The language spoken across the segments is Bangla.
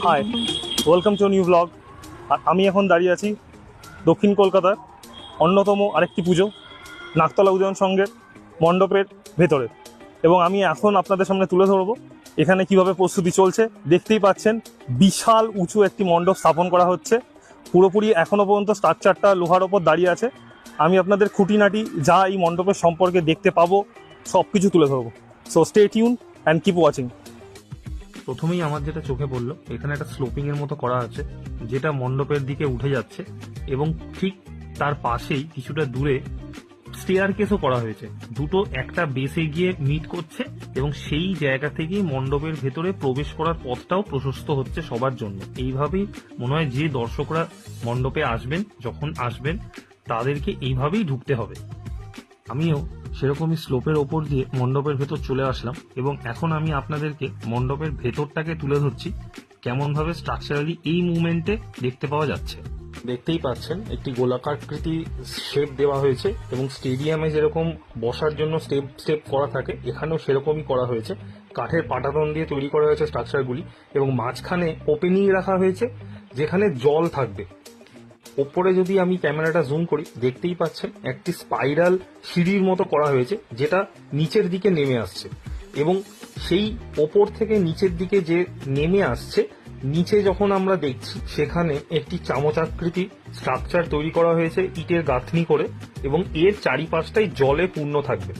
High, welcome to new blog. আর আমি এখন দাঁড়িয়ে আছি দক্ষিণ কলকাতার অন্যতম আরেকটি পুজো নাকতলা উদয়ন সংঘের মণ্ডপের ভেতরে, এবং আমি এখন আপনাদের সামনে তুলে ধরবো এখানে কিভাবে প্রস্তুতি চলছে। দেখতেই পাচ্ছেন বিশাল উঁচু একটি মণ্ডপ স্থাপন করা হচ্ছে। পুরোপুরি এখনও পর্যন্ত স্ট্রাকচারটা লোহার ওপর দাঁড়িয়ে আছে। আমি আপনাদের খুঁটিনাটি যা এই মণ্ডপের সম্পর্কে দেখতে পাবো সব কিছু তুলে ধরবো। So stay tune and keep watching. প্রথমেই আমার যেটা চোখে পড়লো, এখানে একটা স্লোপিং এর মতো করা আছে যেটা মণ্ডপের দিকে উঠে যাচ্ছে, এবং ঠিক তার পাশেই কিছুটা দূরে স্টেয়ার কেসও করা হয়েছে। দুটো একটা বেসে গিয়ে মিট করছে, এবং সেই জায়গা থেকেই মণ্ডপের ভেতরে প্রবেশ করার পথটাও প্রশস্ত হচ্ছে সবার জন্য। এইভাবেই মনে হয় যে দর্শকরা মণ্ডপে আসবেন, যখন আসবেন তাদেরকে এইভাবেই ঢুকতে হবে। আমিও সেরকমই স্লোপের ওপর দিয়ে মণ্ডপের ভেতর চলে আসলাম, এবং এখন আমি আপনাদেরকে মণ্ডপের ভেতরটাকে তুলে ধরছি কেমন ভাবে স্ট্রাকচারালি এই মুভমেন্টে দেখতে পাওয়া যাচ্ছে। দেখতেই পাচ্ছেন একটি গোলাকারকৃতি শেপ দেওয়া হয়েছে, এবং স্টেডিয়ামে যেরকম বসার জন্য স্টেপ করা থাকে এখানেও সেরকমই করা হয়েছে। কাঠের পাটাতন দিয়ে তৈরি করা হয়েছে স্ট্রাকচারগুলি, এবং মাঝখানে ওপেনিং রাখা হয়েছে যেখানে জল থাকবে। ওপরে যদি আমি ক্যামেরাটা জুম করি, দেখতেই পাচ্ছেন একটি স্পাইরাল সিঁড়ির মতো করা হয়েছে যেটা নিচের দিকে নেমে আসছে, এবং সেই ওপর থেকে নিচের দিকে যে নেমে আসছে, নিচে যখন আমরা দেখছি সেখানে একটি চামচাকৃতি স্ট্রাকচার তৈরি করা হয়েছে ইটের গাঁথনি করে, এবং এর চারিপাশটাই জলে পূর্ণ থাকবে।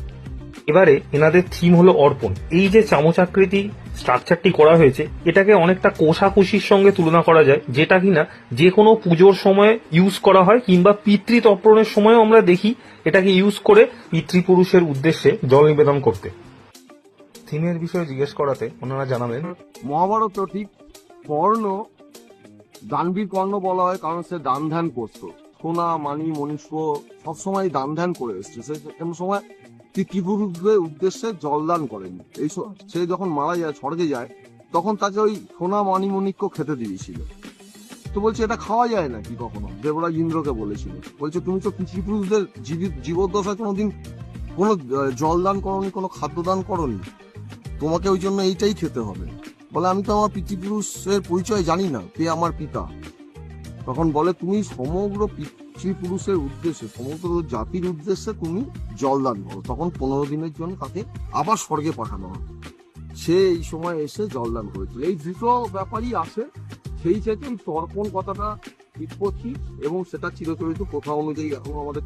এবারে এনাদের থিম হলো অর্পণ। এই যে চামচাকৃতি স্ট্রাকচারটি করা হয়েছে এটাকে অনেকটা কোষাকুষির সঙ্গে তুলনা করা যায়, যেটা কিনা যে কোনো পুজোর সময় ইউজ করা হয়, কিংবা পিতৃতর্পণের সময় আমরা দেখি এটাকে ইউজ করে পিতৃপুরুষের উদ্দেশ্যে জল নিবেদন করতে। থিমের বিষয়ে জিজ্ঞেস করাতে ওনারা জানালেন, মহাভারত ঠিক কর্ণ দানবীর কর্ণ বলা হয় কারণ সে দান ধ্যান করতো। সোনা মানি মনুষ্য সবসময় দান ধ্যান করে এসছে। সে কোনো সময় পিতৃপুরুষদের উদ্দেশ্যে জলদান করেনি। সে যখন মারা যায়, স্বর্গে যায়, তখন তাকে ওই সোনা মানিমণিক্য খেতে দিয়েছিল। তো বলছে এটা খাওয়া যায় নাকি কখনো? দেবরাজ ইন্দ্রকে বলেছিল, বলছে তুমি তো পিতৃপুরুষদের জীবদ্দশায় কোনোদিন কোনো জলদান করনি, কোনো খাদ্যদান করনি, তোমাকে ওই জন্য এইটাই খেতে হবে। বলে আমি তো আমার পিতৃপুরুষের পরিচয় জানি না, কে আমার পিতা। তখন বলে তুমি সমগ্র পিতৃপুরুষের উদ্দেশ্যে, সমগ্র জাতির উদ্দেশ্যে তুমি জলদান করো। তখন 15 দিনের জন্য তাকে আবার স্বর্গে পাঠানো হয়। সে এই সময় এসে জলদান করেছিল। এই দুটো ব্যাপারই আসে, সেই থেকে তর্পণ কথাটা ঠিক করছি, এবং সেটা চিরচরিত প্রথা অনুযায়ী এখন আমাদের